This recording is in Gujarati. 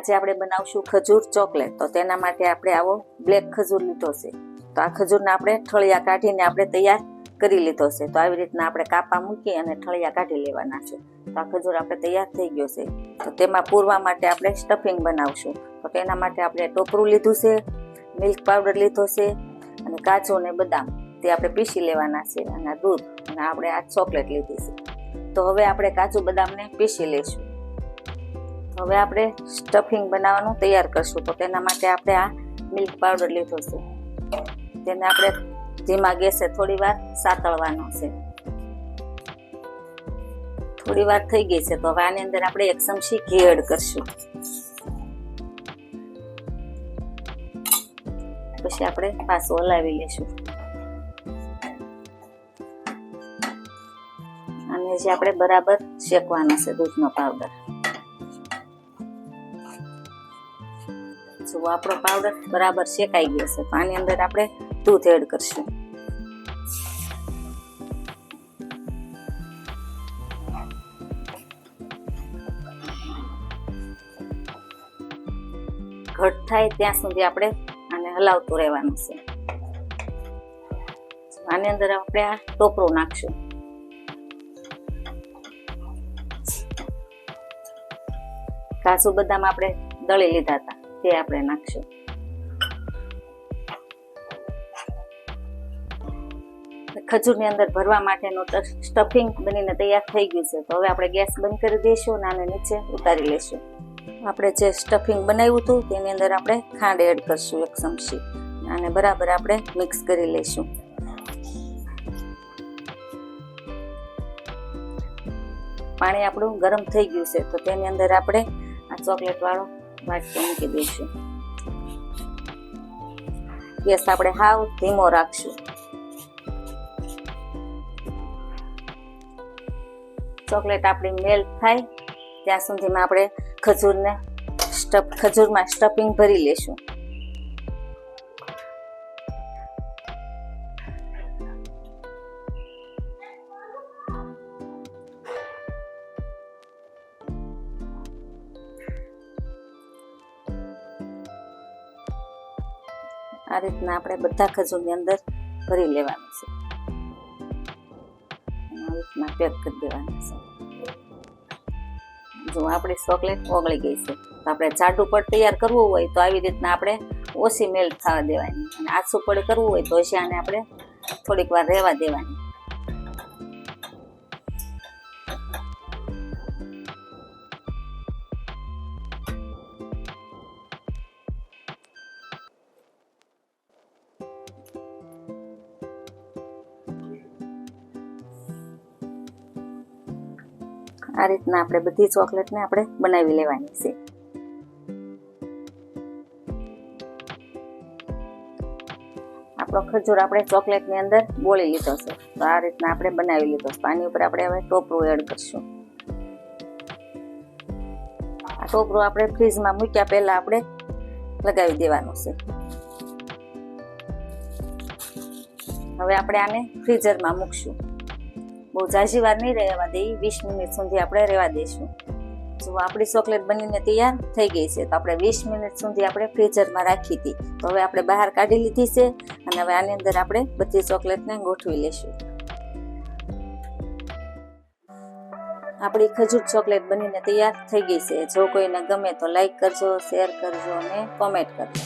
આજે આપણે બનાવશું ખજૂર ચોકલેટ। તો તેના માટે આપણે આવો બ્લેક ખજૂર લીધો છે। તો આ ખજૂરના આપણે ઠળિયા કાઢીને આપણે તૈયાર કરી લીધો છે। તો આવી રીતના આપણે કાપા મૂકી અને ઠળિયા કાઢી લેવાના છે। તો આ ખજૂર આપણે તૈયાર થઈ ગયો છે। તો તેમાં પૂરવા માટે આપણે સ્ટફિંગ બનાવશું। તો તેના માટે આપણે ટોપરું લીધું છે, મિલ્ક પાવડર લીધો છે અને કાજુ અને બદામ તે આપણે પીસી લેવાના છે, અને દૂધ અને આપણે આ ચોકલેટ લીધી છે। તો હવે આપણે કાજુ બદામને પીસી લઈશું। હવે આપણે સ્ટફિંગ બનાવવાનું તૈયાર કરશું। તો તેના માટે આપણે આ મિલ્ક પાવડર લીધો છે, તેને આપણે ધીમા ગેસે થોડી વાર સાતળવાનો છે। થોડી વાર થઈ ગઈ છે। તો હવે આની અંદર આપણે 1 ચમચી ઘી એડ કરશું। પછી આપણે પાછું હલાવી લેશું। અને જે આપણે બરાબર શેકવાનો છે દૂધનો પાવડર। જો આપણો પાવડર બરાબર શેકાઈ ગયો છે, તો આની અંદર આપણે દૂધ એડ કરશું। ઘટ થાય ત્યાં સુધી આપણે આને હલાવતું રહેવાનું છે। આની અંદર આપણે આ ટોપરું નાખશું। કાજુ બદામ આપણે દળી લીધા હતા તે આપણે નાખશું। ખજૂરની અંદર ભરવા માટેનું સ્ટફિંગ બનીને તૈયાર થઈ ગયું છે। તો હવે આપણે ગેસ બંધ કરી દઈશું અને આને નીચે ઉતારી લઈશું। આપણે જે સ્ટફિંગ બનાવ્યું હતું તેની અંદર આપણે ખાંડ એડ કરશું 1 ચમચી, અને બરાબર આપણે મિક્સ કરી લઈશું। પાણી આપણું ગરમ થઈ ગયું છે। તો તેની અંદર આપણે આ ચોકલેટ વાળો વાટકો મૂકી દઈશું। ગેસ આપણે હાવ ધીમો રાખશું। ચોકલેટ આપણી મેલ્ટ થાય ત્યાં સુધીમાં આપણે ખજૂરમાં સ્ટફિંગ ભરી લેશું। આ રીતના આપણે બધા ખજૂરની અંદર ભરી લેવાનું છે, આ રીતના પેક કરી દેવાનું છે। જો આપણી ચોકલેટ ઓગળી ગઈ છે। તો આપણે જાડું પડ તૈયાર કરવું હોય તો આવી રીતના આપણે ઓછી મેલ્ટ થવા દેવાની, અને આછું પડ કરવું હોય તો પછી આને આપણે થોડીક વાર રહેવા દેવાની। આ રીતના આપણે બધી ચોકલેટને આપણે બનાવી લેવાની છે। આપણો ખજૂર આપણે ચોકલેટની અંદર બોળી લીધો છે। તો આ રીતના આપણે બનાવી લીધો છે। આની ઉપર આપણે હવે ટોપરું એડ કરશું। આ ટોપરું આપણે ફ્રીજમાં મૂક્યા પહેલા આપણે લગાવી દેવાનું છે। હવે આપણે આને ફ્રીઝરમાં મૂકશું। બહુ ઝાઝી વાર નહીં રહેવા દઈએ, 20 મિનિટ સુધી આપણે રહેવા દઈશું। જો આપણી ચોકલેટ બનીને તૈયાર થઈ ગઈ છે। તો આપણે 20 મિનિટ સુધી આપણે ફ્રીઝરમાં રાખી હતી। તો હવે આપણે બહાર કાઢી લીધી છે, અને હવે આની અંદર આપણે બધી ચોકલેટને ગોઠવી લેશું। આપણી ખજૂર ચોકલેટ બનીને તૈયાર થઈ ગઈ છે। જો કોઈને ગમે તો લાઈક કરજો, શેર કરજો અને કોમેન્ટ કરજો।